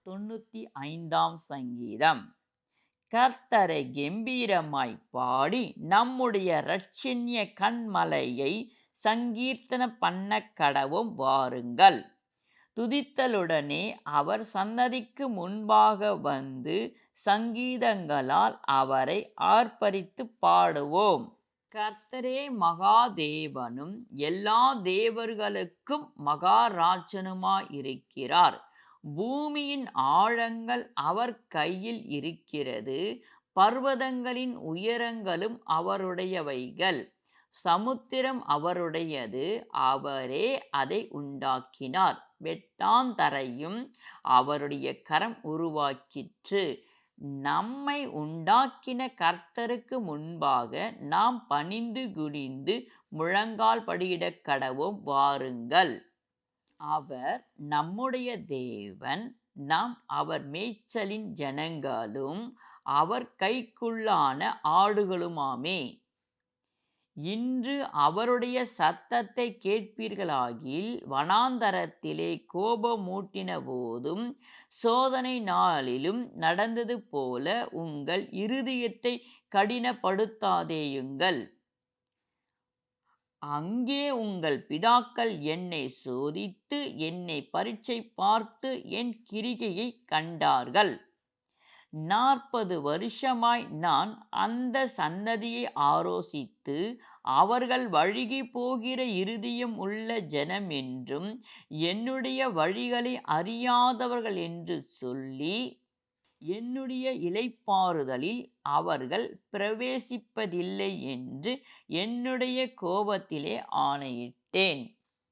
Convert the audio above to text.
95ஆம் சங்கீதம். கர்த்தரை கெம்பீரமாய் பாடி நம்முடைய இரட்சண்ய கன்மலையை சங்கீர்த்தன பண்ண கடவும் வாருங்கள். துதித்தலுடனே அவர் சன்னதிக்கு முன்பாக வந்து சங்கீதங்களால் அவரை ஆர்ப்பரித்து பாடுவோம். கர்த்தரே மகாதேவனும் எல்லா தேவர்களுக்கும் மகாராஜனுமாயிருக்கிறார். பூமியின் ஆழங்கள் அவர் கையில் இருக்கிறது, பர்வதங்களின் உயரங்களும் அவருடையவைகள். சமுத்திரம் அவருடையது, அவரே அதை உண்டாக்கினார். வெட்டாந்தரையும் அவருடைய கரம் உருவாக்கிற்று. நம்மை உண்டாக்கின கர்த்தருக்கு முன்பாக நாம் பணிந்து குனிந்து முழங்கால் படியிடக் கடவோம் வாருங்கள். அவர் நம்முடைய தேவன், நாம் அவர் மேய்ச்சலின் ஜனங்களும் அவர் கைக்குள்ளான ஆடுகளுமாமே. இன்று அவருடைய சத்தத்தை கேட்பீர்களாகில், வனாந்தரத்திலே கோபமூட்டின போதும் சோதனை நாளிலும் நடந்தது போல உங்கள் இருதயத்தை கடினப்படுத்தாதேயுங்கள். அங்கே உங்கள் பிதாக்கள் என்னை சோதித்து என்னை பரீட்சை பார்த்து என் கிரிகையை கண்டார்கள். 40 வருஷமாய் நான் அந்த சந்ததியை ஆரோசித்து, அவர்கள் வழுகி போகிற இருதயம் உள்ள ஜனம் என்றும் என்னுடைய வழிகளை அறியாதவர்கள் என்று சொல்லி, என்னுடைய இளைப்பாறுதலில் அவர்கள் பிரவேசிப்பதில்லை என்று என்னுடைய கோபத்திலே ஆணையிட்டேன்.